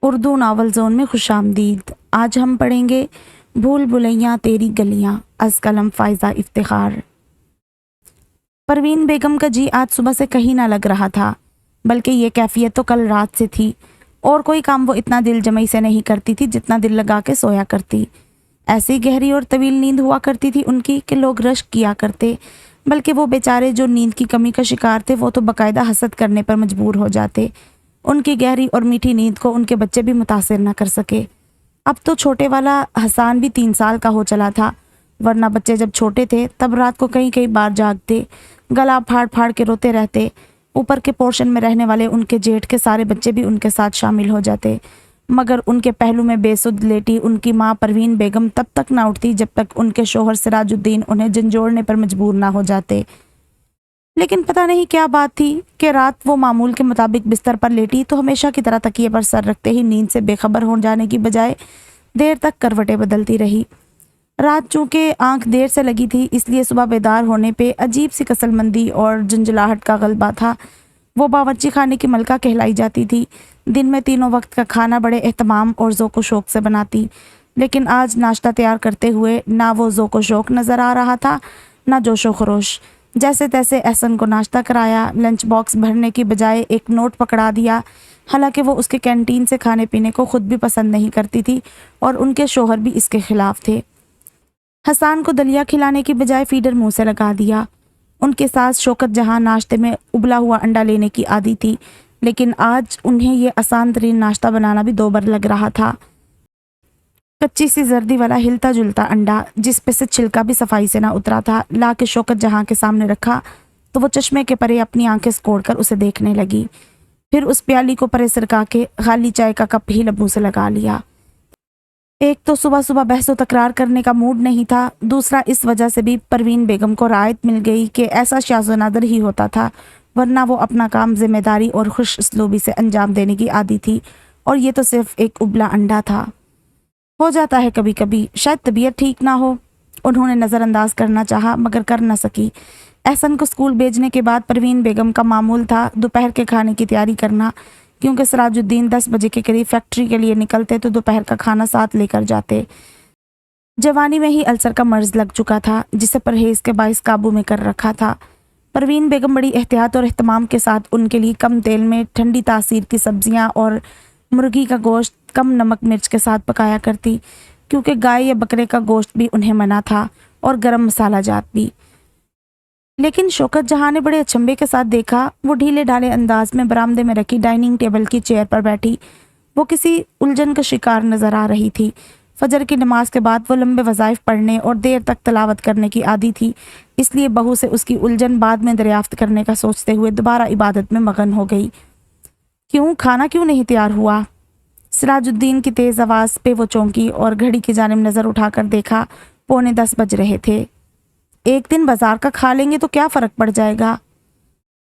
Urdu novel zone میں خوش آمدید۔ آج ہم پڑھیں گے بھول بھلیاں تیری گلیاں از قلم فائزہ افتخار۔ پروین بیگم کا جی آج صبح سے کہیں نہ لگ رہا تھا، بلکہ یہ کیفیت تو کل رات سے تھی۔ اور کوئی کام وہ اتنا دل جمعی سے نہیں کرتی تھی جتنا دل لگا کے سویا کرتی۔ ایسی گہری اور طویل نیند ہوا کرتی تھی ان کی کہ لوگ رشک کیا کرتے، بلکہ وہ بیچارے جو نیند کی کمی کا شکار تھے وہ تو باقاعدہ حسد کرنے پر مجبور ہو جاتے۔ ان کی گہری اور میٹھی نیند کو ان کے بچے بھی متاثر نہ کر سکے۔ اب تو چھوٹے والا حسان بھی 3 سال کا ہو چلا تھا، ورنہ بچے جب چھوٹے تھے تب رات کو کئی بار جاگتے، گلا پھاڑ پھاڑ کے روتے رہتے۔ اوپر کے پورشن میں رہنے والے ان کے جیٹھ کے سارے بچے بھی ان کے ساتھ شامل ہو جاتے، مگر ان کے پہلو میں بے سدھ لیٹی ان کی ماں پروین بیگم تب تک نہ اٹھتی جب تک ان کے شوہر سراج الدین انہیں جھنجھوڑنے پر مجبور نہ ہو جاتے۔ لیکن پتہ نہیں کیا بات تھی کہ رات وہ معمول کے مطابق بستر پر لیٹی تو ہمیشہ کی طرح تکیے پر سر رکھتے ہی نیند سے بے خبر ہو جانے کی بجائے دیر تک کروٹیں بدلتی رہی۔ رات چونکہ آنکھ دیر سے لگی تھی اس لیے صبح بیدار ہونے پہ عجیب سی کسل مندی اور جھنجھلاہٹ کا غلبہ تھا۔ وہ باورچی خانے کی ملکہ کہلائی جاتی تھی، دن میں تینوں وقت کا کھانا بڑے اہتمام اور ذوق و شوق سے بناتی، لیکن آج ناشتہ تیار کرتے ہوئے نہ وہ ذوق و شوق نظر آ رہا تھا نہ جوش و خروش۔ جیسے تیسے احسن کو ناشتہ کرایا، لنچ باکس بھرنے کی بجائے ایک نوٹ پکڑا دیا، حالانکہ وہ اس کے کینٹین سے کھانے پینے کو خود بھی پسند نہیں کرتی تھی اور ان کے شوہر بھی اس کے خلاف تھے۔ حسان کو دلیا کھلانے کی بجائے فیڈر منہ سے لگا دیا۔ ان کے ساس شوکت جہاں ناشتے میں ابلا ہوا انڈا لینے کی عادی تھی، لیکن آج انہیں یہ آسان ترین ناشتہ بنانا بھی دوبر لگ رہا تھا۔ کچی سی زردی والا ہلتا جلتا انڈا جس پہ سے چھلکا بھی صفائی سے نہ اترا تھا لا کے شوکت جہاں کے سامنے رکھا تو وہ چشمے کے پرے اپنی آنکھیں سکوڑ کر اسے دیکھنے لگی، پھر اس پیالی کو پرے سرکا کے خالی چائے کا کپ ہی لبوں سے لگا لیا۔ ایک تو صبح صبح بحث و تکرار کرنے کا موڈ نہیں تھا، دوسرا اس وجہ سے بھی پروین بیگم کو رعایت مل گئی کہ ایسا شاذ و نادر ہی ہوتا تھا، ورنہ وہ اپنا کام ذمہ داری اور خوش اسلوبی سے انجام دینے کی عادی تھی، اور یہ تو صرف ایک ابلا انڈا تھا۔ ہو جاتا ہے کبھی کبھی، شاید طبیعت ٹھیک نہ ہو۔ انہوں نے نظر انداز کرنا چاہا مگر کر نہ سکی۔ احسن کو اسکول بھیجنے کے بعد پروین بیگم کا معمول تھا دوپہر کے کھانے کی تیاری کرنا، کیونکہ سراج الدین 10 بجے کے قریب فیکٹری کے لیے نکلتے تو دوپہر کا کھانا ساتھ لے کر جاتے۔ جوانی میں ہی السر کا مرض لگ چکا تھا جسے پرہیز کے باعث قابو میں کر رکھا تھا۔ پروین بیگم بڑی احتیاط اور اہتمام کے ساتھ ان کے لیے کم تیل میں ٹھنڈی تاثیر کی سبزیاں اور مرغی کا گوشت کم نمک مرچ کے ساتھ پکایا کرتی، کیونکہ گائے یا بکرے کا گوشت بھی انہیں منع تھا اور گرم مسالہ جات بھی۔ لیکن شوکت جہاں نے بڑے اچنبے کے ساتھ دیکھا، وہ ڈھیلے ڈھالے انداز میں برآمدے میں رکھی ڈائننگ ٹیبل کی چیئر پر بیٹھی، وہ کسی الجھن کا شکار نظر آ رہی تھی۔ فجر کی نماز کے بعد وہ لمبے وظائف پڑھنے اور دیر تک تلاوت کرنے کی عادی تھی، اس لیے بہو سے اس کی الجھن بعد میں دریافت کرنے کا سوچتے ہوئے دوبارہ عبادت میں مگن ہو گئی۔ کھانا کیوں نہیں تیار ہوا؟ سراج الدین کی تیز آواز پہ وہ چونکی اور گھڑی کی جانب نظر اٹھا کر دیکھا، 9:45 بج رہے تھے۔ ایک دن بازار کا کھا لیں گے تو کیا فرق پڑ جائے گا؟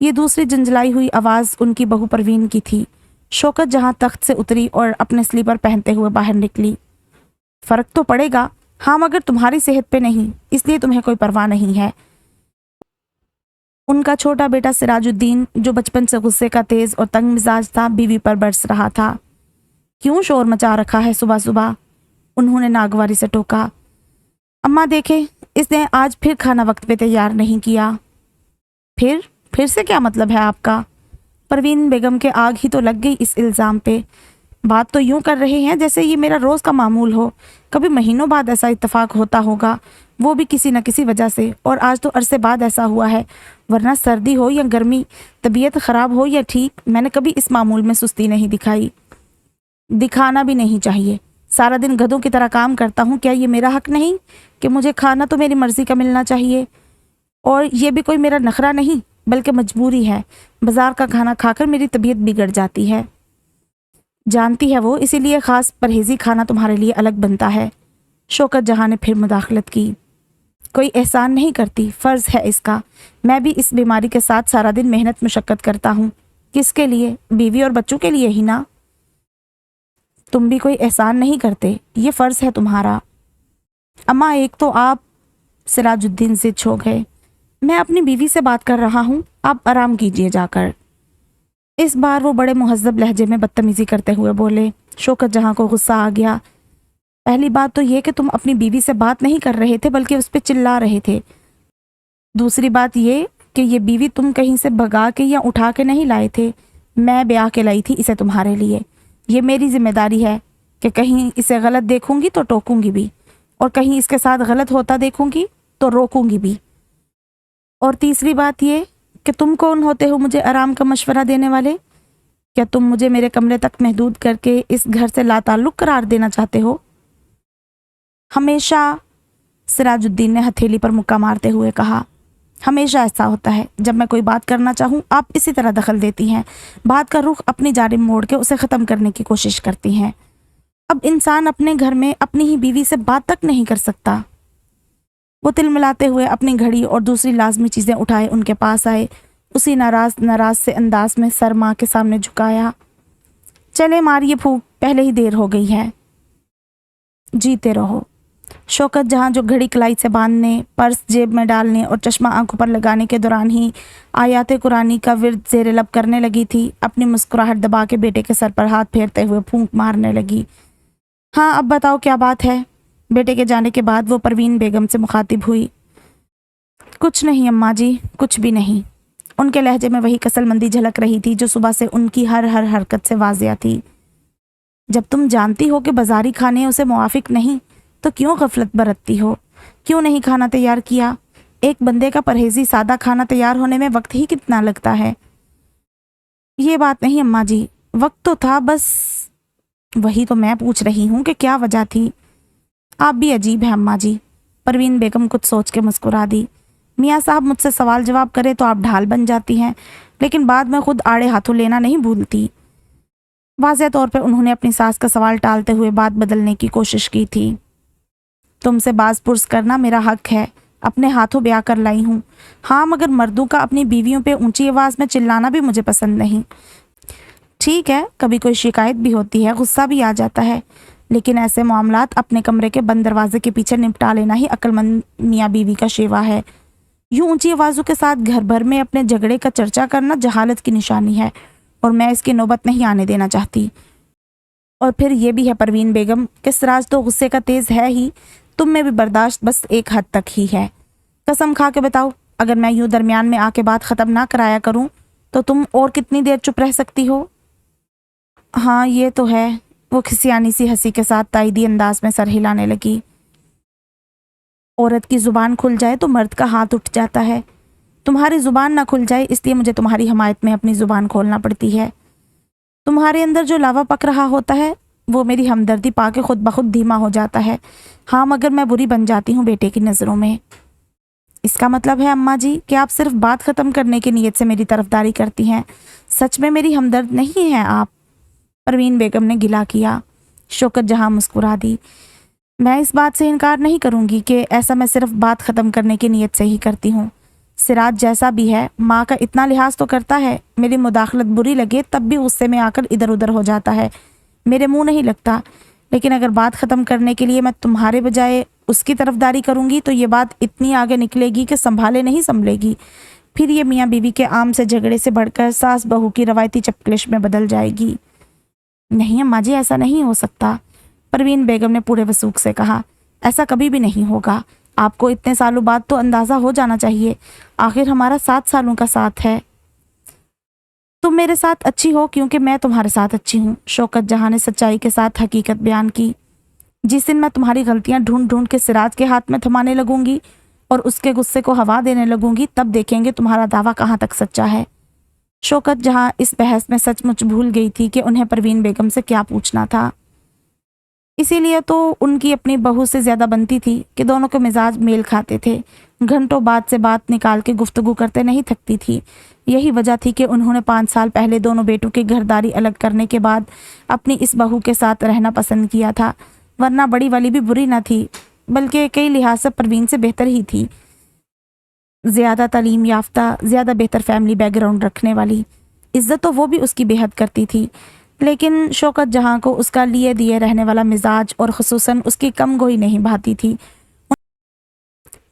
یہ دوسری جنجلائی ہوئی آواز ان کی بہو پروین کی تھی۔ شوکت جہاں تخت سے اتری اور اپنے سلیپر پہنتے ہوئے باہر نکلی۔ فرق تو پڑے گا، ہاں، مگر تمہاری صحت پہ نہیں، اس لیے تمہیں کوئی پرواہ نہیں ہے۔ ان کا چھوٹا بیٹا سراج الدین جو بچپن سے غصے کا تیز اور تنگ مزاج تھا بیوی پر برس رہا تھا۔ کیوں شور مچا رکھا ہے صبح صبح؟ انہوں نے ناگواری سے ٹوکا۔ اماں دیکھیں، اس نے آج پھر کھانا وقت پہ تیار نہیں کیا۔ پھر سے کیا مطلب ہے آپ کا؟ پروین بیگم کے آگ ہی تو لگ گئی اس الزام پہ۔ بات تو یوں کر رہے ہیں جیسے یہ میرا روز کا معمول ہو، کبھی مہینوں بعد ایسا اتفاق ہوتا ہوگا، وہ بھی کسی نہ کسی وجہ سے، اور آج تو عرصے بعد ایسا ہوا ہے، ورنہ سردی ہو یا گرمی، طبیعت خراب ہو یا ٹھیک، میں نے کبھی اس معمول میں سستی نہیں دکھائی۔ دکھانا بھی نہیں چاہیے، سارا دن گدھوں کی طرح کام کرتا ہوں، کیا یہ میرا حق نہیں کہ مجھے کھانا تو میری مرضی کا ملنا چاہیے؟ اور یہ بھی کوئی میرا نخرہ نہیں بلکہ مجبوری ہے، بازار کا کھانا کھا کر میری طبیعت بگڑ جاتی ہے۔ جانتی ہے وہ، اسی لیے خاص پرہیزی کھانا تمہارے لیے الگ بنتا ہے۔ شوکت جہاں نے پھر مداخلت کی۔ کوئی احسان نہیں کرتی، فرض ہے اس کا، میں بھی اس بیماری کے ساتھ سارا دن محنت مشقت کرتا ہوں۔ کس کے لیے؟ بیوی اور بچوں کے لیے ہی نا۔ تم بھی کوئی احسان نہیں کرتے، یہ فرض ہے تمہارا۔ اماں ایک تو آپ، سراج الدین ضد ہو گئے، میں اپنی بیوی سے بات کر رہا ہوں، آپ آرام کیجیے جا کر۔ اس بار وہ بڑے مہذب لہجے میں بدتمیزی کرتے ہوئے بولے، شوکت جہاں کو غصہ آ گیا۔ پہلی بات تو یہ کہ تم اپنی بیوی سے بات نہیں کر رہے تھے بلکہ اس پہ چلا رہے تھے۔ دوسری بات یہ کہ یہ بیوی تم کہیں سے بھگا کے یا اٹھا کے نہیں لائے تھے، میں بیاہ کے لائی تھی اسے تمہارے لیے۔ یہ میری ذمہ داری ہے کہ کہیں اسے غلط دیکھوں گی تو ٹوکوں گی بھی، اور کہیں اس کے ساتھ غلط ہوتا دیکھوں گی تو روکوں گی بھی۔ اور تیسری بات یہ کہ تم کون ہوتے ہو مجھے آرام کا مشورہ دینے والے؟ کیا تم مجھے میرے کمرے تک محدود کر کے اس گھر سے لا تعلق قرار دینا چاہتے ہو؟ ہمیشہ، سراج الدین نے ہتھیلی پر مکہ مارتے ہوئے کہا، ہمیشہ ایسا ہوتا ہے، جب میں کوئی بات کرنا چاہوں آپ اسی طرح دخل دیتی ہیں، بات کا رخ اپنی جانب موڑ کے اسے ختم کرنے کی کوشش کرتی ہیں۔ اب انسان اپنے گھر میں اپنی ہی بیوی سے بات تک نہیں کر سکتا۔ وہ تل ملاتے ہوئے اپنی گھڑی اور دوسری لازمی چیزیں اٹھائے ان کے پاس آئے، اسی ناراض سے انداز میں سر ماں کے سامنے جھکایا۔ چلے ماریے پھوک، پہلے ہی دیر ہو گئی ہے۔ جیتے رہو۔ شوکت جہاں جو گھڑی کلائی سے باندھنے، پرس جیب میں ڈالنے اور چشمہ آنکھوں پر لگانے کے دوران ہی آیات قرآنی کا ورد زیر لب کرنے لگی تھی، اپنی مسکراہٹ دبا کے بیٹے کے سر پر ہاتھ پھیرتے ہوئے پھونک مارنے لگی۔ ہاں اب بتاؤ کیا بات ہے؟ بیٹے کے جانے کے بعد وہ پروین بیگم سے مخاطب ہوئی۔ کچھ نہیں اماں جی، کچھ بھی نہیں۔ ان کے لہجے میں وہی کسل مندی جھلک رہی تھی جو صبح سے ان کی ہر حرکت سے واضح تھی۔ جب تم جانتی ہو کہ بازاری کھانے اسے موافق نہیں تو کیوں غفلت برتتی ہو؟ کیوں نہیں کھانا تیار کیا؟ ایک بندے کا پرہیزی سادہ کھانا تیار ہونے میں وقت ہی کتنا لگتا ہے۔ یہ بات نہیں اماں جی، وقت تو تھا، بس وہی تو میں پوچھ رہی ہوں کہ کیا وجہ تھی؟ آپ بھی عجیب ہیں اماں جی۔ پروین بیگم کچھ سوچ کے مسکرا دی۔ میاں صاحب مجھ سے سوال جواب کرے تو آپ ڈھال بن جاتی ہیں، لیکن بعد میں خود آڑے ہاتھوں لینا نہیں بھولتی۔ واضح طور پہ انہوں نے اپنی ساس کا سوال ٹالتے ہوئے بات بدلنے کی کوشش کی تھی۔ تم سے باز پرس کرنا میرا حق ہے، اپنے ہاتھوں بیاہ کر لائی ہوں۔ ہاں مگر مردوں کا اپنی بیویوں پہ اونچی آواز میں چلانا بھی مجھے پسند نہیں۔ ٹھیک ہے، کبھی کوئی شکایت بھی ہوتی ہے، غصہ بھی آ جاتا ہے، لیکن ایسے معاملات اپنے کمرے کے بند دروازے کے پیچھے نپٹا لینا ہی عقل مند میاں بیوی کا شیوا ہے۔ یوں اونچی آوازوں کے ساتھ گھر بھر میں اپنے جھگڑے کا چرچا کرنا جہالت کی نشانی ہے، اور میں اس کی نوبت نہیں آنے دینا چاہتی۔ اور پھر یہ بھی ہے پروین بیگم کہ سراج تو غصے کا تیز ہے ہی، تم میں بھی برداشت بس ایک حد تک ہی ہے۔ قسم کھا کے بتاؤ، اگر میں یوں درمیان میں آ کے بات ختم نہ کرایا کروں تو تم اور کتنی دیر چپ رہ سکتی ہو؟ ہاں یہ تو ہے، وہ کھسیانی سی ہنسی کے ساتھ تائیدی انداز میں سر ہلانے لگی۔ عورت کی زبان کھل جائے تو مرد کا ہاتھ اٹھ جاتا ہے، تمہاری زبان نہ کھل جائے اس لیے مجھے تمہاری حمایت میں اپنی زبان کھولنا پڑتی ہے۔ تمہارے اندر جو لاوا پک رہا ہوتا ہے وہ میری ہمدردی پا کے خود بخود دھیما ہو جاتا ہے۔ ہاں مگر میں بری بن جاتی ہوں بیٹے کی نظروں میں۔ اس کا مطلب ہے اماں جی کہ آپ صرف بات ختم کرنے کی نیت سے میری طرفداری کرتی ہیں، سچ میں میری ہمدرد نہیں ہیں آپ؟ پروین بیگم نے گلا کیا۔ شوکت جہاں مسکرا دی۔ میں اس بات سے انکار نہیں کروں گی کہ ایسا میں صرف بات ختم کرنے کی نیت سے ہی کرتی ہوں۔ سراج جیسا بھی ہے ماں کا اتنا لحاظ تو کرتا ہے، میری مداخلت بری لگے تب بھی غصے میں آ کر ادھر ادھر ہو جاتا ہے، میرے منہ نہیں لگتا۔ لیکن اگر بات ختم کرنے کے لیے میں تمہارے بجائے اس کی طرفداری کروں گی تو یہ بات اتنی آگے نکلے گی کہ سنبھالے نہیں سنبھلے گی، پھر یہ میاں بیوی کے عام سے جھگڑے سے بڑھ کر ساس بہو کی روایتی چپکلش میں بدل جائے گی۔ نہیں اماں جی، ایسا نہیں ہو سکتا، پروین بیگم نے پورے وثوق سے کہا۔ ایسا کبھی بھی نہیں ہوگا، آپ کو اتنے سالوں بعد تو اندازہ ہو جانا چاہیے، آخر ہمارا 7 سالوں کا ساتھ ہے۔ تم میرے ساتھ اچھی ہو کیونکہ میں تمہارے ساتھ اچھی ہوں، شوکت جہاں نے سچائی کے ساتھ حقیقت بیان کی۔ جس دن میں تمہاری غلطیاں ڈھونڈ ڈھونڈ کے سراج کے ہاتھ میں تھمانے لگوں گی اور اس کے غصے کو ہوا دینے لگوں گی، تب دیکھیں گے تمہارا دعویٰ کہاں تک سچا ہے۔ شوکت جہاں اس بحث میں سچ مچ بھول گئی تھی کہ انہیں پروین بیگم سے کیا پوچھنا تھا، اسی لیے تو ان کی اپنی بہو سے زیادہ بنتی تھی کہ دونوں کے مزاج میل کھاتے تھے، گھنٹوں بعد سے بات نکال کے گفتگو کرتے نہیں تھکتی تھی۔ یہی وجہ تھی کہ انہوں نے 5 سال پہلے دونوں بیٹوں کی گھرداری الگ کرنے کے بعد اپنی اس بہو کے ساتھ رہنا پسند کیا تھا، ورنہ بڑی والی بھی بری نہ تھی، بلکہ کئی لحاظ سے پروین سے بہتر ہی تھی، زیادہ تعلیم یافتہ، زیادہ بہتر فیملی بیک گراؤنڈ رکھنے والی، عزت تو وہ بھی اس کی بے حد کرتی تھی، لیکن شوکت جہاں کو اس کا لیے دیے رہنے والا مزاج اور خصوصاً اس کی کم گوئی نہیں بھاتی تھی۔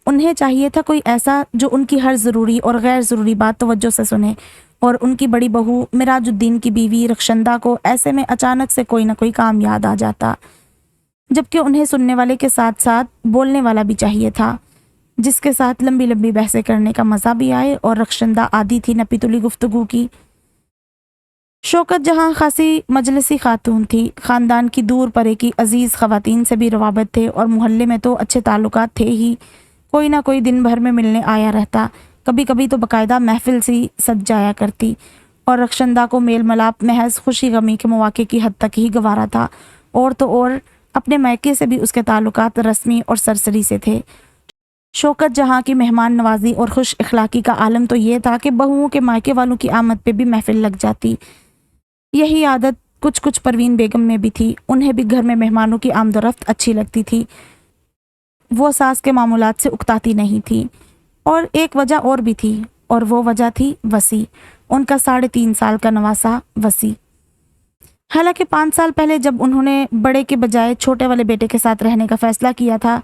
انہیں چاہیے تھا کوئی ایسا جو ان کی ہر ضروری اور غیر ضروری بات توجہ سے سنے، اور ان کی بڑی بہو مراج الدین کی بیوی رخشندہ کو ایسے میں اچانک سے کوئی نہ کوئی کام یاد آ جاتا، جبکہ انہیں سننے والے کے ساتھ ساتھ بولنے والا بھی چاہیے تھا، جس کے ساتھ لمبی لمبی بحثیں کرنے کا مزہ بھی آئے۔ اور رخشندہ عادی تھی نپی تلی گفتگو کی۔ شوکت جہاں خاصی مجلسی خاتون تھی، خاندان کی دور پرے کی عزیز خواتین سے بھی روابط تھے، اور محلے میں تو اچھے تعلقات تھے ہی، کوئی نہ کوئی دن بھر میں ملنے آیا رہتا، کبھی کبھی تو باقاعدہ محفل سی سج جایا کرتی، اور رخشندہ کو میل ملاپ محض خوشی غمی کے مواقع کی حد تک ہی گوارا تھا، اور تو اور اپنے میکے سے بھی اس کے تعلقات رسمی اور سرسری سے تھے۔ شوکت جہاں کی مہمان نوازی اور خوش اخلاقی کا عالم تو یہ تھا کہ بہوؤں کے مائکے والوں کی آمد پہ بھی محفل لگ جاتی۔ یہی عادت کچھ پروین بیگم میں بھی تھی، انہیں بھی گھر میں مہمانوں کی آمد و رفت اچھی لگتی تھی، وہ ساس کے معمولات سے اکتاتی نہیں تھی۔ اور ایک وجہ اور بھی تھی، اور وہ وجہ تھی وسیع، ان کا 3.5 سال کا نواسا وسیع۔ حالانکہ 5 سال پہلے جب انہوں نے بڑے کے بجائے چھوٹے والے بیٹے کے ساتھ رہنے کا فیصلہ کیا تھا،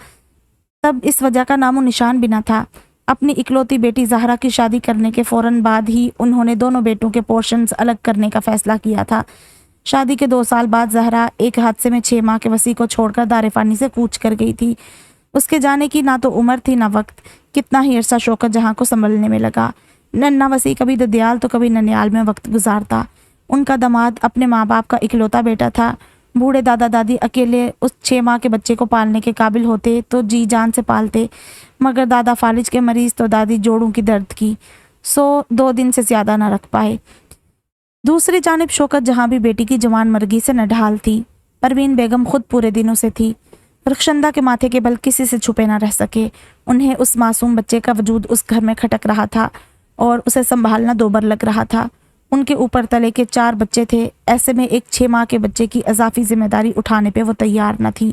تب اس وجہ کا نام و نشان بھی نہ تھا۔ اپنی اکلوتی بیٹی زہرا کی شادی کرنے کے فوراً بعد ہی انہوں نے دونوں بیٹوں کے پورشنز الگ کرنے کا فیصلہ کیا تھا۔ شادی کے 2 سال بعد زہرا ایک حادثے میں 6 ماہ کے وسیع کو چھوڑ کر دار فانی سے کوچ کر گئی تھی۔ اس کے جانے کی نہ تو عمر تھی نہ وقت، کتنا ہی عرصہ شوکت جہاں کو سنبھلنے میں لگا۔ ننھا وسیع کبھی ددیال تو کبھی ننیال میں وقت گزارتا۔ ان کا داماد اپنے ماں باپ کا اکلوتا بیٹا تھا، بوڑھے دادا دادی اکیلے اس 6 ماہ کے بچے کو پالنے کے قابل ہوتے تو جی جان سے پالتے، مگر دادا فالج کے مریض تو دادی جوڑوں کی درد کی، سو 2 دن سے زیادہ نہ رکھ پائے۔ دوسری جانب شوکت جہاں بھی بیٹی کی جوان مرگی سے نڈھال تھی، پروین بیگم خود پورے دنوں سے تھی۔ رخشندہ کے ماتھے کے بل کسی سے چھپے نہ رہ سکے، انہیں اس معصوم بچے کا وجود اس گھر میں کھٹک رہا تھا اور اسے سنبھالنا دوبر لگ رہا تھا۔ ان کے اوپر تلے کے 4 بچے تھے، ایسے میں ایک 6 ماہ کے بچے کی اضافی ذمہ داری اٹھانے پہ وہ تیار نہ تھی۔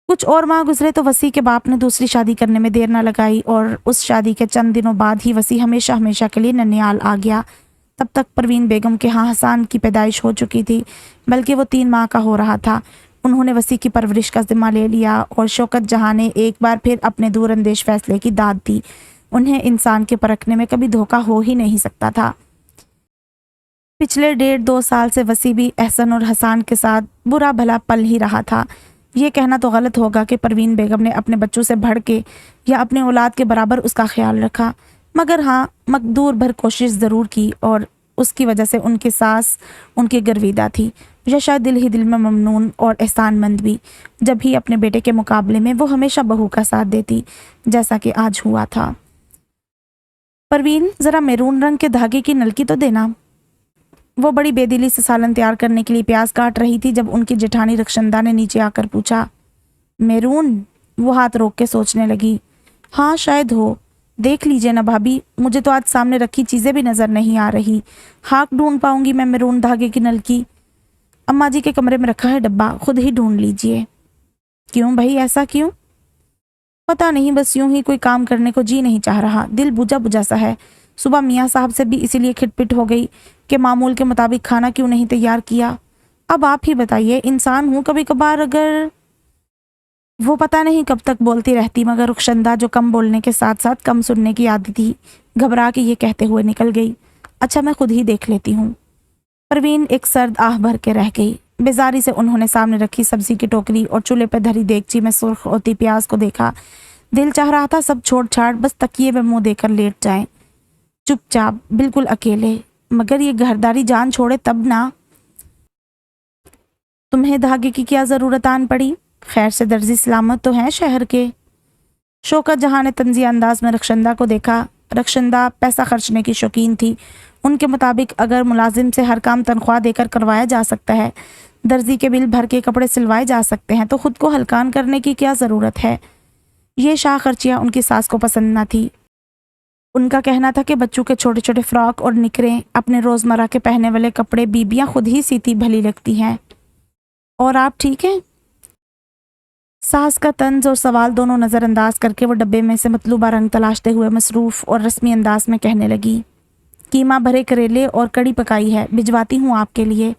کچھ اور ماہ گزرے تو وسیع کے باپ نے دوسری شادی کرنے میں دیر نہ لگائی، اور اس شادی کے چند دنوں بعد ہی وسیع ہمیشہ کے لیے ننیال آ گیا۔ تب تک پروین بیگم کے ہاں حسان کی پیدائش ہو چکی تھی، بلکہ وہ 3 ماہ کا ہو رہا تھا۔ انہوں نے وسیع کی پرورش کا ذمہ لے لیا، اور شوکت جہاں نے ایک بار پھر اپنے دور اندیش فیصلے کی داد دی۔ انہیں انسان کے پرکھنے میں کبھی دھوکہ ہو ہی نہیں سکتا تھا۔ پچھلے 1.5-2 سال سے وسیع بھی احسن اور حسان کے ساتھ برا بھلا پل ہی رہا تھا۔ یہ کہنا تو غلط ہوگا کہ پروین بیگم نے اپنے بچوں سے بڑھ کے یا اپنے اولاد کے برابر اس کا خیال رکھا، مگر ہاں مقدور بھر کوشش ضرور کی، اور اس کی وجہ سے ان کی ساس ان کی گرویدہ تھی، یا شاید دل ہی دل میں ممنون اور احسان مند بھی۔ جب ہی اپنے بیٹے کے مقابلے میں وہ ہمیشہ بہو کا ساتھ دیتی، جیسا کہ آج ہوا تھا۔ پروین، ذرا میرون رنگ کے دھاگے کی نلکی تو دینا۔ وہ بڑی بے دلی سے سالن تیار کرنے کے لیے پیاز کاٹ رہی تھی جب ان کی جٹھانی رخشندہ نے نیچے آ کر پوچھا، میرون؟ وہ ہاتھ روک کے سوچنے لگی۔ ہاں شاید ہو، دیکھ لیجئے نا بھابی، مجھے تو آج سامنے رکھی چیزیں بھی نظر نہیں آ رہی، ہاک ڈھونڈ پاؤں گی میں میرون دھاگے کی نلکی؟ اماں جی کے کمرے میں رکھا ہے ڈبہ، خود ہی ڈھونڈ لیجئے۔ کیوں بھائی، ایسا کیوں؟ پتہ نہیں، بس یوں ہی کوئی کام کرنے کو جی نہیں چاہ رہا، دل بجھا بجھا سا ہے۔ صبح میاں صاحب سے بھی اسی لیے کھٹ پٹ ہو گئی کہ معمول کے مطابق کھانا کیوں نہیں تیار کیا۔ اب آپ ہی بتائیے، انسان ہوں، کبھی کبھار اگر… وہ پتہ نہیں کب تک بولتی رہتی، مگر رخشندہ جو کم بولنے کے ساتھ ساتھ کم سننے کی عادت تھی، گھبرا کے یہ کہتے ہوئے نکل گئی، اچھا میں خود ہی دیکھ لیتی ہوں۔ پروین ایک سرد آہ بھر کے رہ گئی۔ بیزاری سے انہوں نے سامنے رکھی سبزی کی ٹوکری اور چولہے پہ دھری دیگچی میں سرخ ہوتی پیاز کو دیکھا۔ دل چاہ رہا تھا سب چھوڑ چھاڑ بس تکیے میں منہ دے کر لیٹ جائیں، چپ چاپ، بالکل اکیلے، مگر یہ گھرداری جان چھوڑے تب نہ۔ تمہیں دھاگے کی کیا ضرورت آن پڑی؟ خیر سے درزی سلامت تو ہیں شہر کے؟ شوکت جہاں نے طنزیہ انداز میں رخشندہ کو دیکھا۔ رخشندہ پیسہ خرچنے کی شوقین تھی، ان کے مطابق اگر ملازم سے ہر کام تنخواہ دے کر کروایا جا سکتا ہے، درزی کے بل بھر کے کپڑے سلوائے جا سکتے ہیں، تو خود کو ہلکان کرنے کی کیا ضرورت ہے؟ یہ شاہ خرچیاں ان کی ساس کو پسند نہ تھی۔ ان کا کہنا تھا کہ بچوں کے چھوٹے چھوٹے فراک اور نکریں، اپنے روزمرہ کے پہننے والے کپڑے بیبیاں خود ہی سیتی بھلی لگتی ہیں۔ اور آپ ٹھیک ہیں؟ ساس کا طنز اور سوال دونوں نظر انداز کر کے وہ ڈبے میں سے مطلوبہ رنگ تلاشتے ہوئے مصروف اور رسمی انداز میں کہنے لگی، قیمہ بھرے کریلے اور کڑی پکائی ہے، بھجواتی ہوں آپ کے لیے۔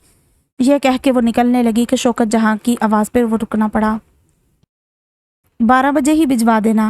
یہ کہہ کے وہ نکلنے لگی کہ شوکت جہاں کی آواز پہ وہ رکنا پڑا۔ 12 بجے ہی بھجوا دینا۔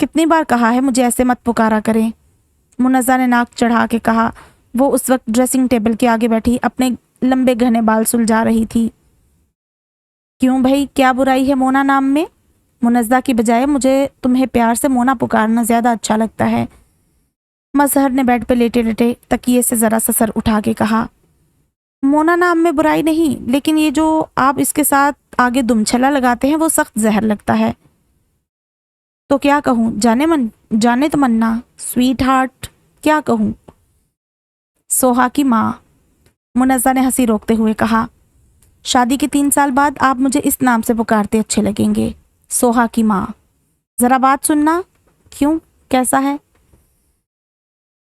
کتنی بار کہا ہے مجھے ایسے مت پکارا کریں، منزہ نے ناک چڑھا کے کہا۔ وہ اس وقت ڈریسنگ ٹیبل کے آگے بیٹھی اپنے لمبے گھنے بال سلجھا رہی تھی۔ کیوں بھائی، کیا برائی ہے مونا نام میں؟ منزہ کی بجائے مجھے تمہیں پیار سے مونا پکارنا زیادہ اچھا لگتا ہے۔ مظہر نے بیڈ پہ لیٹے لیٹے تکیے سے ذرا سا سر اٹھا کے کہا، مونا نام میں برائی نہیں، لیکن یہ جو آپ اس کے ساتھ آگے دم چھلا لگاتے ہیں وہ سخت زہر لگتا ہے۔ تو کیا کہوں، جانے تمنا، سویٹ ہارٹ، کیا کہوں؟ سوہا کی ماں، منزہ نے ہنسی روکتے ہوئے کہا، شادی کے 3 سال بعد آپ مجھے اس نام سے پکارتے اچھے لگیں گے، سوہا کی ماں۔ ذرا بات سننا۔ کیوں، کیسا ہے؟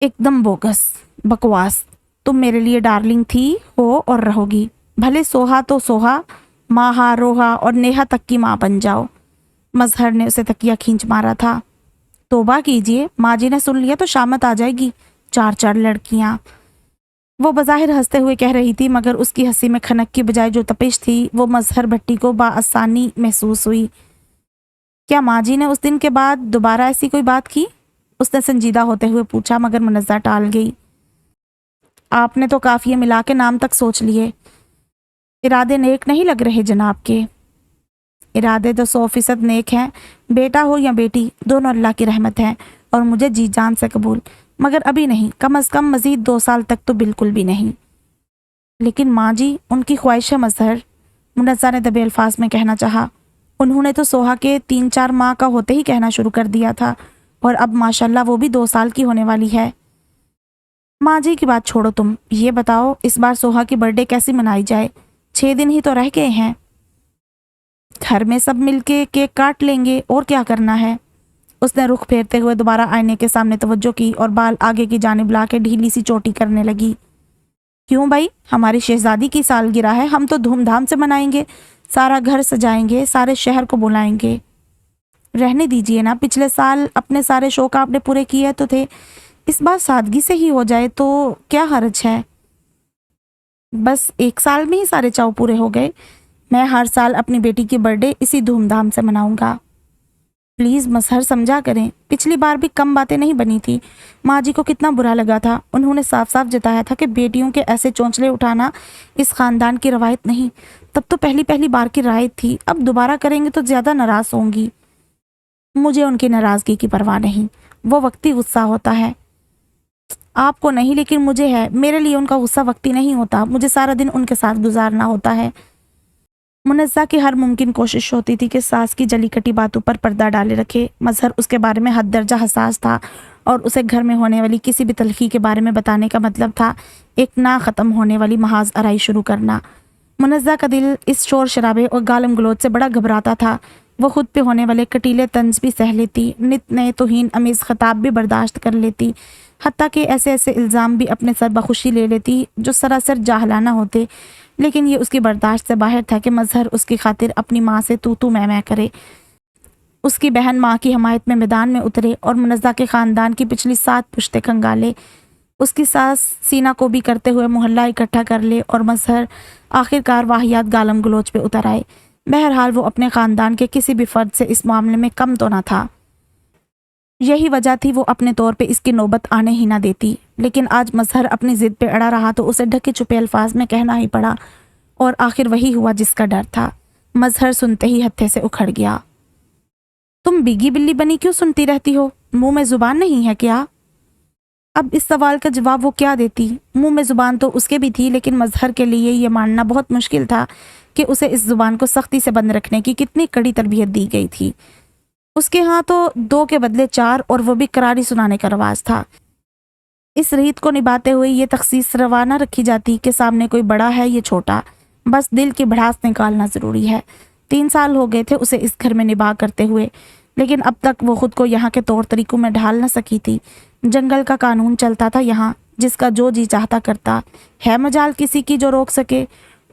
ایک دم بوگس، بکواس۔ تم میرے لیے ڈارلنگ تھی، ہو اور رہو گی، بھلے سوہا تو سوہا، ماہا، روہا اور نیہا تک کی ماں بن جاؤ۔ مظہر نے اسے تکیہ کھینچ مارا تھا۔ توبہ کیجئے، ماں جی نے سن لیا تو شامت آ جائے گی، 4 لڑکیاں۔ وہ بظاہر ہنستے ہوئے کہہ رہی تھی، مگر اس کی ہنسی میں کھنک کی بجائے جو تپش تھی وہ مظہر بھٹی کو بآسانی محسوس ہوئی۔ کیا ماں جی نے اس دن کے بعد دوبارہ ایسی کوئی بات کی؟ اس نے سنجیدہ ہوتے ہوئے پوچھا، مگر منزہ ٹال گئی۔ آپ نے تو قافیے ملا کے نام تک سوچ لیے۔ ارادے نیک نہیں لگ رہے جناب کے۔ ارادے تو 100% نیک ہیں، بیٹا ہو یا بیٹی دونوں اللہ کی رحمت ہیں اور مجھے جی جان سے قبول، مگر ابھی نہیں، کم از کم مزید 2 سال تک تو بالکل بھی نہیں۔ لیکن ماں جی، ان کی خواہش ہے مظہر، منزہ نے دبے الفاظ میں کہنا چاہا۔ انہوں نے تو سوہا کے 3-4 ماہ کا ہوتے ہی کہنا شروع کر دیا تھا، اور اب ماشاءاللہ وہ بھی 2 سال کی ہونے والی ہے۔ ماں جی کی بات چھوڑو، تم یہ بتاؤ اس بار سوہا کی برتھ ڈے کیسی منائی جائے؟ 6 دن ہی تو رہ گئے ہیں۔ گھر میں سب مل کے کیک کاٹ لیں گے، اور کیا کرنا ہے؟ اس نے رخ پھیرتے ہوئے دوبارہ آئینے کے سامنے توجہ کی اور بال آگے کی جانب لا کے ڈھیلی سی چوٹی کرنے لگی۔ کیوں بھائی، ہماری شہزادی کی سالگرہ ہے، ہم تو دھوم دھام سے منائیں گے، سارا گھر سجائیں گے، سارے شہر کو بلائیں گے۔ رہنے دیجئے نا، پچھلے سال اپنے سارے شوق آپ نے پورے کیے تو تھے، اس بار سادگی سے ہی ہو جائے تو کیا حرج ہے؟ بس 1 سال میں ہی سارے چاؤ پورے ہو گئے۔ میں ہر سال اپنی بیٹی کی برتھ ڈے اسی دھوم دھام سے مناؤں گا۔ پلیز مظہر سمجھا کریں، پچھلی بار بھی کم باتیں نہیں بنی تھی۔ ماں جی کو کتنا برا لگا تھا، انہوں نے صاف صاف جتایا تھا کہ بیٹیوں کے ایسے چونچلے اٹھانا اس خاندان کی روایت نہیں۔ تب تو پہلی بار کی رائت تھی، اب دوبارہ کریں گے تو زیادہ ناراض ہوں گی۔ مجھے ان کی ناراضگی کی پرواہ نہیں، وہ وقتی غصہ ہوتا ہے۔ آپ کو نہیں، لیکن مجھے ہے۔ میرے لیے ان کا غصہ وقتی نہیں ہوتا، مجھے سارا دن ان کے ساتھ گزارنا ہوتا ہے۔ منزہ کی ہر ممکن کوشش ہوتی تھی کہ ساس کی جلی کٹی باتوں پر پردہ ڈالے رکھے۔ مظہر اس کے بارے میں حد درجہ حساس تھا، اور اسے گھر میں ہونے والی کسی بھی تلخی کے بارے میں بتانے کا مطلب تھا ایک نہ ختم ہونے والی محاذ آرائی شروع کرنا۔ منزہ کا دل اس شور شرابے اور گالم گلوچ سے بڑا گھبراتا تھا۔ وہ خود پہ ہونے والے کٹیلے طنز بھی سہ لیتی، نت نئے توہین امیز خطاب بھی برداشت کر لیتی، حتیٰ کہ ایسے الزام بھی اپنے سر بخوشی لے لیتی جو سراسر جاہلانہ ہوتے، لیکن یہ اس کی برداشت سے باہر تھا کہ مظہر اس کی خاطر اپنی ماں سے تو میں کرے، اس کی بہن ماں کی حمایت میں میدان میں اترے اور منزہ کے خاندان کی پچھلی 7 پشتیں کھنگالے، اس کی ساس سینہ کو بھی کرتے ہوئے محلہ اکٹھا کر لے، اور مظہر آخرکار واہیات گالم گلوچ پہ اتر آئے۔ بہرحال وہ اپنے خاندان کے کسی بھی فرد سے اس معاملے میں کم تو نہ تھا، یہی وجہ تھی وہ اپنے طور پہ اس کی نوبت آنے ہی نہ دیتی۔ لیکن آج مظہر اپنی ضد پہ اڑا رہا تو اسے ڈھکے چھپے الفاظ میں کہنا ہی پڑا، اور آخر وہی ہوا جس کا ڈر تھا۔ مظہر سنتے ہی ہتھے سے اکھڑ گیا۔ تم بیگی بلی بنی کیوں سنتی رہتی ہو؟ منہ میں زبان نہیں ہے کیا؟ اب اس سوال کا جواب وہ کیا دیتی؟ منہ میں زبان تو اس کے بھی تھی، لیکن مظہر کے لیے یہ ماننا بہت مشکل تھا کہ اسے اس زبان کو سختی سے بند رکھنے کی کتنی کڑی تربیت دی گئی تھی۔ اس کے ہاں تو 2 کے بدلے 4، اور وہ بھی کراری سنانے کا رواج تھا۔ اس ریت کو نبھاتے ہوئے یہ تخصیص روا نہ رکھی جاتی کہ سامنے کوئی بڑا ہے یہ چھوٹا، بس دل کی بھڑاس نکالنا ضروری ہے۔ 3 سال ہو گئے تھے اسے اس گھر میں نباہ کرتے ہوئے، لیکن اب تک وہ خود کو یہاں کے طور طریقوں میں ڈھال نہ سکی تھی۔ جنگل کا قانون چلتا تھا یہاں، جس کا جو جی چاہتا کرتا، ہے مجال کسی کی جو روک سکے،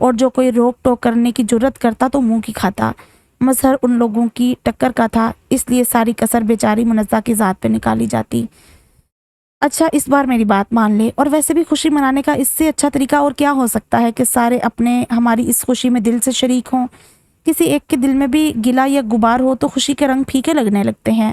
اور جو کوئی روک ٹوک کرنے کی جرت کرتا تو منہ کی کھاتا۔ مظہر ان لوگوں کی ٹکر کا تھا، اس لیے ساری کسر بیچاری منزہ کی ذات پہ نکالی جاتی۔ اچھا اس بار میری بات مان لے، اور ویسے بھی خوشی منانے کا اس سے اچھا طریقہ اور کیا ہو سکتا ہے کہ سارے اپنے ہماری اس خوشی میں دل سے شریک ہوں۔ کسی ایک کے دل میں بھی گلا یا غبار ہو تو خوشی کے رنگ پھیکے لگنے لگتے ہیں۔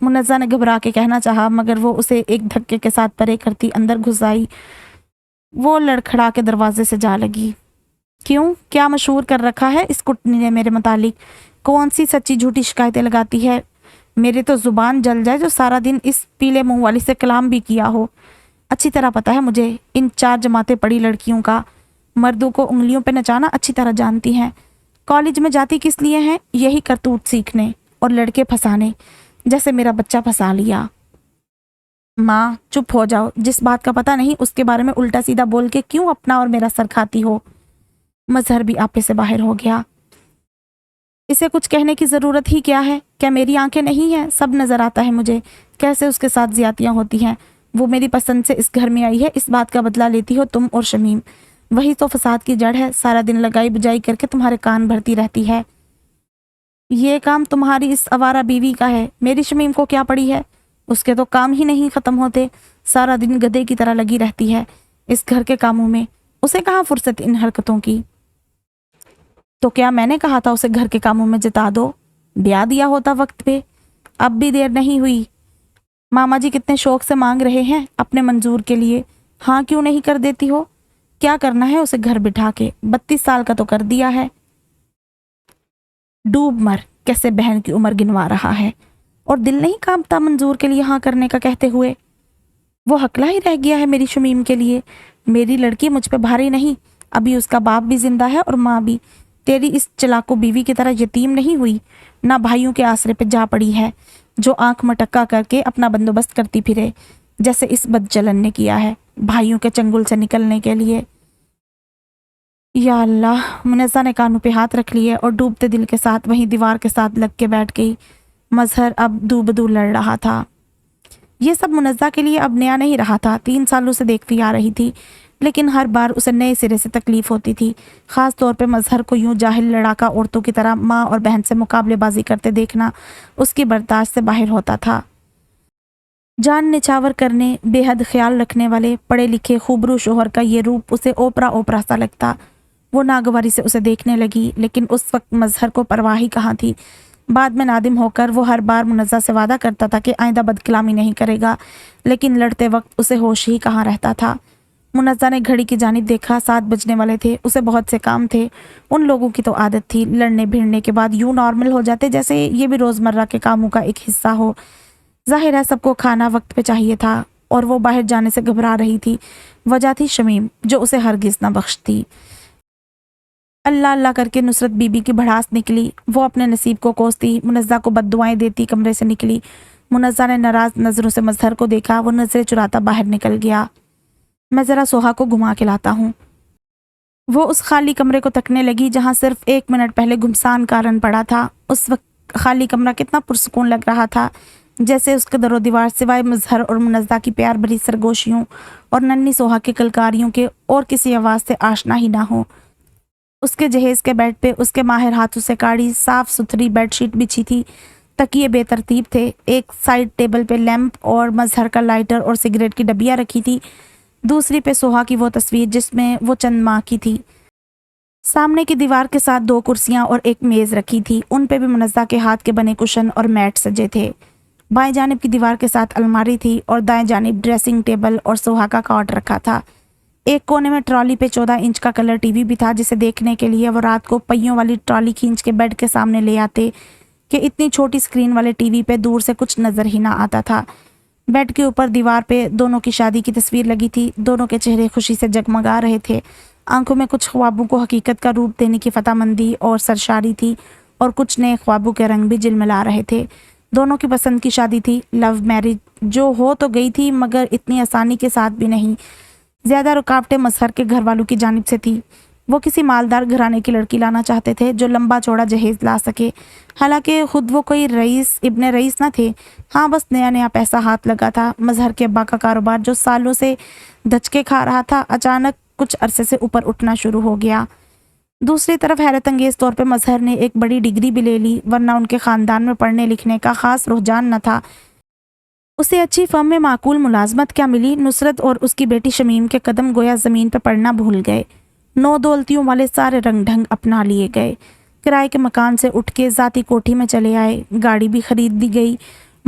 منزہ نے گھبرا کے کہنا چاہا مگر وہ اسے ایک دھکے کے ساتھ پرے کرتی اندر گھس آئی۔ وہ لڑکھڑا کے دروازے سے جا لگی۔ کیوں؟ کیا مشہور کر رکھا ہے اس کٹنی نے میرے متعلق؟ کون سی سچی جھوٹی شکایتیں لگاتی ہے؟ میرے تو زبان جل جائے جو سارا دن اس پیلے منہ والی سے کلام بھی کیا ہو۔ اچھی طرح پتہ ہے مجھے ان 4 جماعتیں پڑی لڑکیوں کا، مردوں کو انگلیوں پہ نچانا اچھی طرح جانتی ہیں۔ کالج میں جاتی کس لیے ہیں؟ یہی کرتوت سیکھنے اور لڑکے پھنسانے، جیسے میرا بچہ پھنسا لیا۔ ماں چپ ہو جاؤ، جس بات کا پتہ نہیں اس کے بارے میں الٹا سیدھا بول کے کیوں اپنا اور میرا سر کھاتی ہو؟ مظہر بھی آپے سے باہر ہو گیا۔ اسے کچھ کہنے کی ضرورت ہی کیا ہے؟ کیا میری آنکھیں نہیں ہیں؟ سب نظر آتا ہے مجھے کیسے اس کے ساتھ زیادتیاں ہوتی ہیں۔ وہ میری پسند سے اس گھر میں آئی ہے، اس بات کا بدلہ لیتی ہو تم اور شمیم۔ وہی تو فساد کی جڑ ہے، سارا دن لگائی بجائی کر کے تمہارے کان بھرتی رہتی ہے۔ یہ کام تمہاری اس آوارہ بیوی کا ہے، میری شمیم کو کیا پڑی ہے؟ اس کے تو کام ہی نہیں ختم ہوتے، سارا دن گدھے کی طرح لگی رہتی ہے اس گھر کے کاموں میں، اسے کہاں فرصت ان حرکتوں کی؟ تو کیا میں نے کہا تھا اسے گھر کے کاموں میں جتا دو؟ بیاہ دیا ہوتا وقت پہ، اب بھی دیر نہیں ہوئی۔ ماما جی کتنے شوق سے مانگ رہے ہیں اپنے منظور کے لیے، ہاں کیوں نہیں کر دیتی ہو؟ کیا کرنا ہے اسے گھر بٹھا کے؟ 32 سال کا تو کر دیا ہے۔ ڈوب مر، کیسے بہن کی عمر گنوا رہا ہے، اور دل نہیں کانپتا منظور کے لیے ہاں کرنے کا کہتے ہوئے؟ وہ حقلہ ہی رہ گیا ہے میری شمیم کے لیے۔ میری لڑکی مجھ پہ بھاری نہیں، ابھی اس کا باپ بھی زندہ ہے اور ماں بھی۔ تیری اس چلاکو بیوی کی طرح یتیم نہیں ہوئی، نہ بھائیوں کے آسرے پہ جا پڑی ہے جو آنکھ مٹکا کر کے اپنا بندوبست کرتی پھرے، جیسے اس بدچلن نے کیا ہے بھائیوں کے چنگل سے نکلنے کے لیے۔ یا اللہ، منزہ نے کانوں پہ ہاتھ رکھ لیے اور ڈوبتے دل کے ساتھ وہیں دیوار کے ساتھ لگ کے بیٹھ گئی۔ مظہر اب دو بدو لڑ رہا تھا۔ یہ سب منزہ کے لیے اب نیا نہیں رہا تھا، 3 سالوں سے دیکھتی آ رہی تھی، لیکن ہر بار اسے نئے سرے سے تکلیف ہوتی تھی، خاص طور پہ مظہر کو یوں جاہل لڑاکا عورتوں کی طرح ماں اور بہن سے مقابلے بازی کرتے دیکھنا اس کی برداشت سے باہر ہوتا تھا۔ جان نچھاور کرنے، بے حد خیال رکھنے والے پڑھے لکھے خوبرو شوہر کا یہ روپ اسے اوپرا اوپرا سا لگتا۔ وہ ناگواری سے اسے دیکھنے لگی، لیکن اس وقت مظہر کو پرواہ ہی کہاں تھی۔ بعد میں نادم ہو کر وہ ہر بار منزہ سے وعدہ کرتا تھا کہ آئندہ بدکلامی نہیں کرے گا، لیکن لڑتے وقت اسے ہوش ہی کہاں رہتا تھا۔ منزہ نے گھڑی کی جانب دیکھا، 7 بجنے والے تھے، اسے بہت سے کام تھے۔ ان لوگوں کی تو عادت تھی لڑنے بھیڑنے کے بعد یوں نارمل ہو جاتے جیسے یہ بھی روزمرہ کے کاموں کا ایک حصہ ہو۔ ظاہر ہے سب کو کھانا وقت پہ چاہیے تھا، اور وہ باہر جانے سے گھبرا رہی تھی۔ وجہ تھی شمیم، جو اسے ہرگز نہ بخشتی۔ اللہ اللہ کر کے نصرت بی بی کی بھڑاس نکلی، وہ اپنے نصیب کو کوستی، منزہ کو بد دعائیں دیتی کمرے سے نکلی۔ منزہ نے ناراض نظروں سے مظہر کو دیکھا، وہ نظریں چراتا باہر نکل گیا۔ میں ذرا سوہا کو گھما کے لاتا ہوں۔ وہ اس خالی کمرے کو تکنے لگی جہاں صرف 1 منٹ پہلے گھمسان کا رن پڑا تھا۔ اس وقت خالی کمرہ کتنا پرسکون لگ رہا تھا، جیسے اس کے در و دیوار سوائے مظہر اور منزہ کی پیار بھری سرگوشیوں اور ننھی سوہا کے کلکاریوں کے اور کسی آواز سے آشنا ہی نہ ہو۔ اس کے جہیز کے بیڈ پہ اس کے ماہر ہاتھوں سے کاڑی صاف ستھری بیڈ شیٹ بچھی تھی، تکیے بے ترتیب تھے، ایک سائڈ ٹیبل پہ لیمپ اور مظہر کا لائٹر اور سگریٹ کی ڈبیاں رکھی تھی، دوسری پہ سوہا کی وہ تصویر جس میں وہ چند ماہ کی تھی۔ سامنے کی دیوار کے ساتھ 2 کرسیاں اور ایک میز رکھی تھی، ان پہ بھی منزہ کے ہاتھ کے بنے کشن اور میٹ سجے تھے۔ بائیں جانب کی دیوار کے ساتھ الماری تھی اور دائیں جانب ڈریسنگ ٹیبل اور سوہا کا کاٹ رکھا تھا۔ ایک کونے میں ٹرالی پہ 14 انچ کا کلر ٹی وی بھی تھا، جسے دیکھنے کے لیے وہ رات کو پہیوں والی ٹرالی کھینچ کے بیڈ کے سامنے لے آتے کہ اتنی چھوٹی سکرین والے ٹی وی پہ دور سے کچھ نظر ہی نہ آتا تھا۔ بیڈ کے اوپر دیوار پہ دونوں کی شادی کی تصویر لگی تھی، دونوں کے چہرے خوشی سے جگمگا رہے تھے، آنکھوں میں کچھ خوابوں کو حقیقت کا روپ دینے کی فتح مندی اور سرشاری تھی، اور کچھ نئے خوابوں کے رنگ بھی جلملا رہے تھے۔ دونوں کی پسند کی شادی تھی، لو میرج جو ہو تو گئی تھی مگر اتنی آسانی کے ساتھ بھی نہیں۔ زیادہ رکاوٹیں مظہر کے گھر والوں کی جانب سے تھی۔ وہ کسی مالدار گھرانے کی لڑکی لانا چاہتے تھے جو لمبا چوڑا جہیز لا سکے، حالانکہ خود وہ کوئی رئیس ابن رئیس نہ تھے، ہاں بس نیا نیا پیسہ ہاتھ لگا تھا۔ مظہر کے ابا کا کاروبار جو سالوں سے دھچکے کھا رہا تھا، اچانک کچھ عرصے سے اوپر اٹھنا شروع ہو گیا۔ دوسری طرف حیرت انگیز طور پہ مظہر نے ایک بڑی ڈگری بھی لے لی، ورنہ ان کے خاندان میں پڑھنے لکھنے کا خاص رجحان نہ تھا۔ اسے اچھی فرم میں معقول ملازمت کیا ملی، نصرت اور اس کی بیٹی شمیم کے قدم گویا زمین پہ پڑنا بھول گئے۔ 9 دولتیوں والے سارے رنگ ڈھنگ اپنا لیے گئے، کرائے کے مکان سے اٹھ کے ذاتی کوٹھی میں چلے آئے، گاڑی بھی خرید دی گئی۔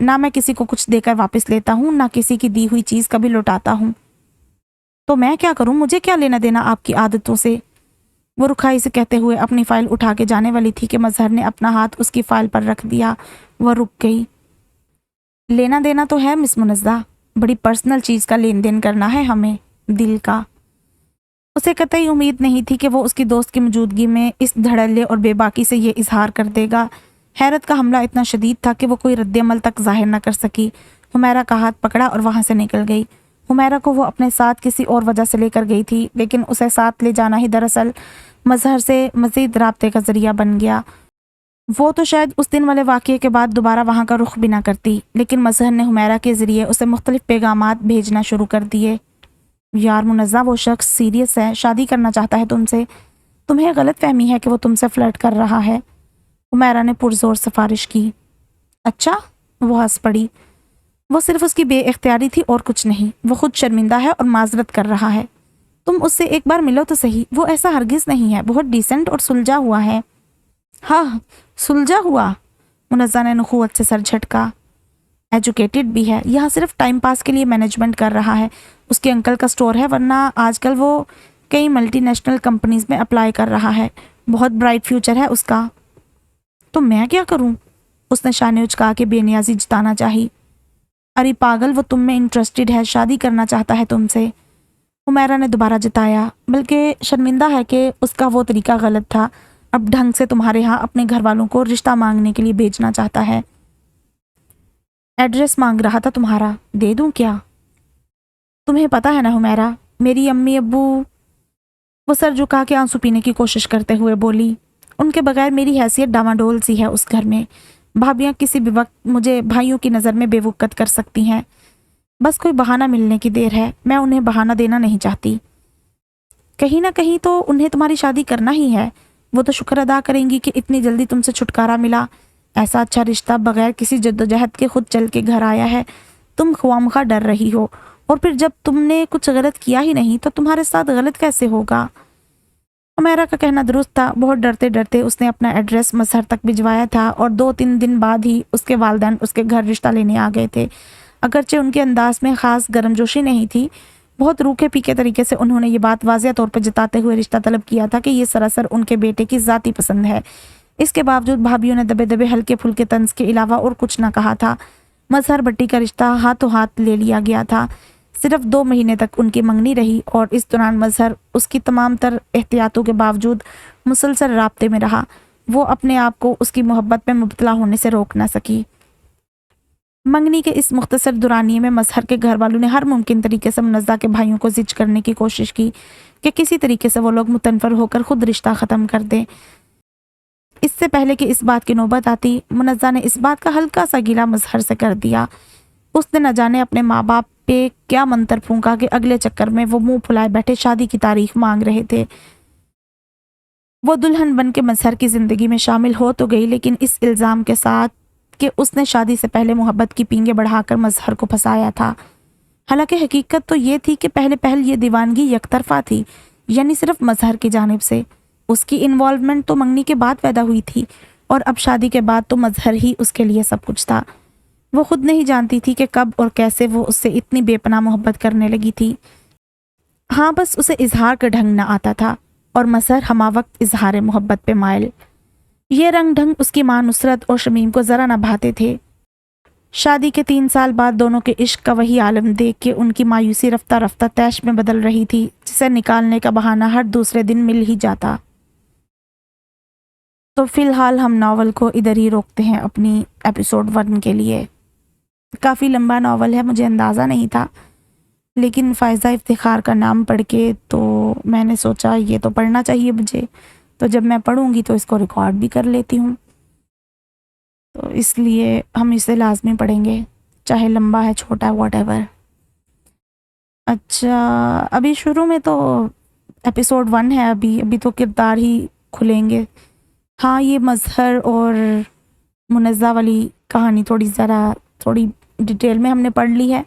نہ میں کسی کو کچھ دے کر واپس لیتا ہوں، نہ کسی کی دی ہوئی چیز کبھی لوٹاتا ہوں۔ تو میں کیا کروں؟ مجھے کیا لینا دینا آپ کی عادتوں سے؟ وہ رکھائی سے کہتے ہوئے اپنی فائل اٹھا کے جانے والی تھی کہ مظہر نے اپنا ہاتھ اس کی فائل پر رکھ دیا۔ وہ رک گئی۔ لینا دینا تو ہے مس منزہ، بڑی پرسنل چیز کا لین دین کرنا ہے ہمیں، دل کا۔ اسے قطعی امید نہیں تھی کہ وہ اس کی دوست کی موجودگی میں اس دھڑلے اور بے باکی سے یہ اظہار کر دے گا۔ حیرت کا حملہ اتنا شدید تھا کہ وہ کوئی رد عمل تک ظاہر نہ کر سکی۔ حمیرہ کا ہاتھ پکڑا اور وہاں سے نکل گئی۔ حمیرہ کو وہ اپنے ساتھ کسی اور وجہ سے لے کر گئی تھی، لیکن اسے ساتھ لے جانا ہی دراصل مظہر سے مزید رابطے کا ذریعہ بن گیا۔ وہ تو شاید اس دن والے واقعے کے بعد دوبارہ وہاں کا رخ بھی نہ کرتی، لیکن مظہر نے حمیرہ کے ذریعے اسے مختلف پیغامات بھیجنا شروع کر دیے۔ یار منزہ، وہ شخص سیریس ہے، شادی کرنا چاہتا ہے تم سے، تمہیں غلط فہمی ہے کہ وہ تم سے فلرٹ کر رہا ہے۔ حمیرہ نے پرزور سفارش کی۔ اچھا؟ وہ ہنس پڑی۔ وہ صرف اس کی بے اختیاری تھی اور کچھ نہیں۔ وہ خود شرمندہ ہے اور معذرت کر رہا ہے۔ تم اس سے ایک بار ملو تو صحیح، وہ ایسا ہرگز نہیں ہے، بہت ڈیسنٹ اور سلجھا ہوا ہے۔ ہاں، سلجھا ہوا؟ منزہ نے نخوت سے سر جھٹکا۔ ایجوکیٹڈ بھی ہے، یہاں صرف ٹائم پاس کے لیے مینجمنٹ کر رہا ہے۔ اس کے انکل کا سٹور ہے، ورنہ آج کل وہ کئی ملٹی نیشنل کمپنیز میں اپلائی کر رہا ہے۔ بہت برائٹ فیوچر ہے اس کا۔ تو میں کیا کروں؟ اس نے شانے اچکا کے بے نیازی جتانا چاہی۔ ارے پاگل، وہ تم میں انٹرسٹڈ ہے، شادی کرنا چاہتا ہے تم سے۔ حمیرہ نے دوبارہ جتایا، بلکہ شرمندہ ہے کہ اس کا وہ طریقہ غلط تھا۔ اب ڈھنگ سے تمہارے ہاں اپنے گھر والوں کو رشتہ مانگنے کے لیے بھیجنا چاہتا ہے۔ ایڈریس مانگ رہا تھا تمہارا، دے دوں کیا؟ تمہیں پتہ ہے نا حمیرہ، میری امی ابو… وہ سر جھکا کے آنسو پینے کی کوشش کرتے ہوئے بولی، ان کے بغیر میری حیثیت ڈاواڈول سی ہے اس گھر میں۔ بھابیاں کسی بھی وقت مجھے بھائیوں کی نظر میں بے وقت کر سکتی ہیں۔ بس کوئی بہانہ ملنے کی دیر ہے، میں انہیں بہانہ دینا نہیں چاہتی۔ کہیں نہ کہیں تو انہیں تمہاری شادی کرنا ہی ہے۔ وہ تو شکر ادا کریں گی کہ اتنی جلدی تم سے چھٹکارا ملا۔ ایسا اچھا رشتہ بغیر کسی جدوجہد کے خود چل کے گھر آیا ہے۔ تم خواہ ڈر رہی ہو، اور پھر جب تم نے کچھ غلط کیا ہی نہیں تو تمہارے ساتھ غلط کیسے ہوگا؟ حمیرہ کا کہنا درست تھا۔ بہت ڈرتے ڈرتے اس نے اپنا ایڈریس مظہر تک بھجوایا تھا، اور 2-3 دن بعد ہی اس کے والدین اس کے گھر رشتہ لینے آ گئے تھے۔ اگرچہ ان کے انداز میں خاص گرمجوشی نہیں تھی، بہت روکھے پھیکے طریقے سے انہوں نے یہ بات واضح طور پر جتاتے ہوئے رشتہ طلب کیا تھا کہ یہ سراسر ان کے بیٹے کی ذاتی پسند ہے۔ اس کے باوجود بھابھیوں نے دبے دبے ہلکے پھلکے طنز کے علاوہ اور کچھ نہ کہا تھا۔ مظہر بٹی کا رشتہ ہاتھوں ہاتھ لے لیا گیا تھا۔ صرف 2 مہینے تک ان کی منگنی رہی، اور اس دوران مظہر اس کی تمام تر احتیاطوں کے باوجود مسلسل رابطے میں رہا۔ وہ اپنے آپ کو اس کی محبت میں مبتلا ہونے سے روک نہ سکی۔ منگنی کے اس مختصر دورانیے میں مظہر کے گھر والوں نے ہر ممکن طریقے سے منزہ کے بھائیوں کو زج کرنے کی کوشش کی کہ کسی طریقے سے وہ لوگ متنفر ہو کر خود رشتہ ختم کر دیں۔ اس سے پہلے کہ اس بات کی نوبت آتی، منزہ نے اس بات کا ہلکا سا گیلا مظہر سے کر دیا۔ اس نے نہ جانے اپنے ماں باپ پہ کیا منتر پھونکا کہ اگلے چکر میں وہ منہ پھلائے بیٹھے شادی کی تاریخ مانگ رہے تھے۔ وہ دلہن بن کے مظہر کی زندگی میں شامل ہو تو گئی، لیکن اس الزام کے ساتھ کہ اس نے شادی سے پہلے محبت کی پینگیں بڑھا کر مظہر کو پھنسایا تھا۔ حالانکہ حقیقت تو یہ تھی کہ پہل یہ دیوانگی یک طرفہ تھی، یعنی صرف مظہر کی جانب سے۔ اس کی انوالومنٹ تو منگنی کے بعد پیدا ہوئی تھی، اور اب شادی کے بعد تو مظہر ہی اس کے لیے سب کچھ تھا۔ وہ خود نہیں جانتی تھی کہ کب اور کیسے وہ اس سے اتنی بے پناہ محبت کرنے لگی تھی۔ ہاں، بس اسے اظہار کا ڈھنگ نہ آتا تھا، اور مظہر ہمہ وقت اظہار محبت پہ مائل۔ یہ رنگ ڈھنگ اس کی ماں نصرت اور شمیم کو ذرا نہ بھاتے تھے۔ شادی کے 3 سال بعد دونوں کے عشق کا وہی عالم دیکھ کے ان کی مایوسی رفتہ رفتہ طیش میں بدل رہی تھی، جسے نکالنے کا بہانہ ہر دوسرے دن مل ہی جاتا۔ تو فی الحال ہم ناول کو ادھر ہی روکتے ہیں اپنی ایپیسوڈ 1 کے لیے۔ کافی لمبا ناول ہے، مجھے اندازہ نہیں تھا، لیکن فائزہ افتخار کا نام پڑھ کے تو میں نے سوچا یہ تو پڑھنا چاہیے مجھے، تو جب میں پڑھوں گی تو اس کو ریکارڈ بھی کر لیتی ہوں، تو اس لیے ہم اسے لازمی پڑھیں گے، چاہے لمبا ہے چھوٹا ہے واٹ ایور۔ اچھا، ابھی شروع میں تو ایپیسوڈ 1 ہے، ابھی تو کردار ہی کھلیں گے۔ ہاں، یہ مظہر اور منزہ والی کہانی تھوڑی ڈیٹیل میں ہم نے پڑھ لی ہے۔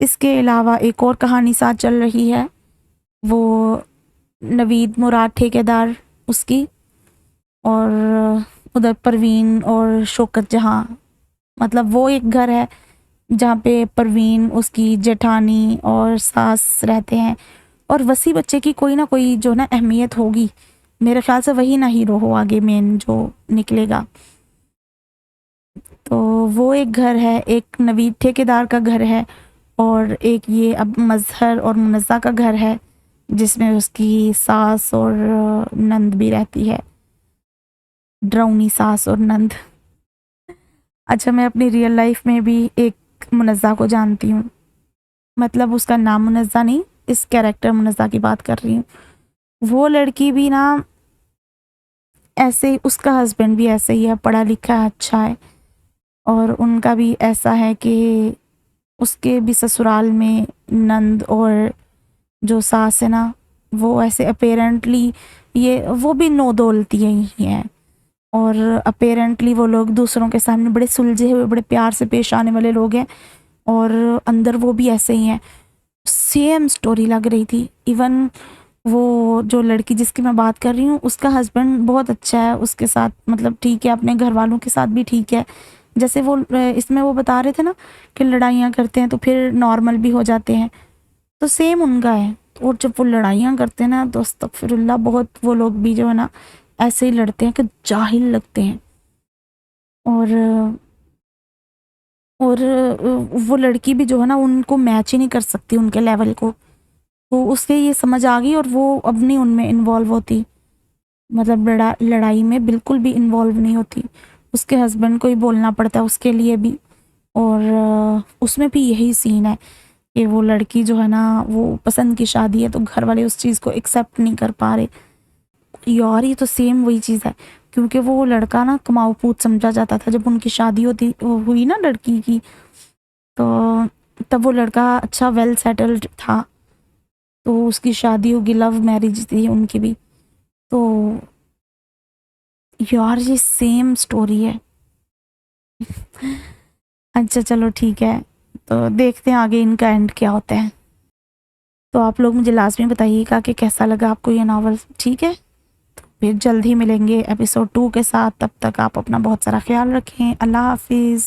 اس کے علاوہ ایک اور کہانی ساتھ چل رہی ہے، وہ نوید مراد ٹھیکیدار اس کی، اور ادھر پروین اور شوکت جہاں مطلب وہ ایک گھر ہے جہاں پہ پروین، اس کی جیٹھانی اور ساس رہتے ہیں، اور وسیع بچے کی کوئی نہ کوئی جو نا اہمیت ہوگی، میرے خیال سے وہی نہ ہیرو ہو آگے مین جو نکلے گا۔ تو وہ ایک گھر ہے، ایک نوید ٹھیکیدار کا گھر ہے، اور ایک یہ اب مظہر اور منزہ کا گھر ہے جس میں اس کی ساس اور نند بھی رہتی ہے، ڈراؤنی ساس اور نند۔ اچھا، میں اپنی ریئل لائف میں بھی ایک منزہ کو جانتی ہوں، مطلب اس کا نام منزہ نہیں، اس کیریکٹر منزہ کی بات کر رہی ہوں۔ وہ لڑکی بھی نا ایسے، اس کا ہسبینڈ بھی ایسے ہی ہے، پڑھا لکھا ہے، اچھا ہے، اور ان کا بھی ایسا ہے کہ اس کے بھی سسرال میں نند اور جو ساس ہے نا، وہ ایسے اپیرنٹلی وہ بھی نو دولتی ہی ہیں، اور اپیرنٹلی وہ لوگ دوسروں کے سامنے بڑے سلجھے ہوئے، بڑے پیار سے پیش آنے والے لوگ ہیں، اور اندر وہ بھی ایسے ہی ہیں۔ سیم سٹوری لگ رہی تھی۔ ایون وہ جو لڑکی جس کی میں بات کر رہی ہوں، اس کا ہسبینڈ بہت اچھا ہے اس کے ساتھ، مطلب ٹھیک ہے، اپنے گھر والوں کے ساتھ بھی ٹھیک ہے، جیسے وہ اس میں وہ بتا رہے تھے نا کہ لڑائیاں کرتے ہیں تو پھر نارمل بھی ہو جاتے ہیں، تو سیم ان کا ہے۔ اور جب وہ لڑائیاں کرتے ہیں نا تو استغفر اللہ، بہت وہ لوگ بھی جو ہے نا ایسے ہی لڑتے ہیں کہ جاہل لگتے ہیں، اور وہ لڑکی بھی جو ہے نا ان کو میچ ہی نہیں کر سکتی ان کے لیول کو، تو اس کے یہ سمجھ آ گئی، اور وہ اب نہیں ان میں انوالو ہوتی، مطلب لڑائی میں بالکل بھی انوالو نہیں ہوتی، اس کے ہسبینڈ کو ہی بولنا پڑتا ہے اس کے لیے بھی۔ اور اس میں بھی یہی سین ہے کہ وہ لڑکی جو ہے نا وہ پسند کی شادی ہے تو گھر والے اس چیز کو ایکسیپٹ نہیں کر پا رہے۔ یار یہ تو سیم وہی چیز ہے، کیونکہ وہ لڑکا نا کماؤ پوت سمجھا جاتا تھا جب ان کی شادی ہوئی نا لڑکی کی، تو تب وہ لڑکا اچھا ویل سیٹلڈ تھا، تو اس کی شادی ہوگی، لو میرج تھی ان کی بھی، تو یار یہ سیم سٹوری ہے۔ اچھا چلو ٹھیک ہے، تو دیکھتے ہیں آگے ان کا اینڈ کیا ہوتا ہے۔ تو آپ لوگ مجھے لازمی بتائیے گا کہ کیسا لگا آپ کو یہ ناول، ٹھیک ہے؟ پھر جلد ہی ملیں گے ایپیسوڈ 2 کے ساتھ، تب تک آپ اپنا بہت سارا خیال رکھیں، اللہ حافظ۔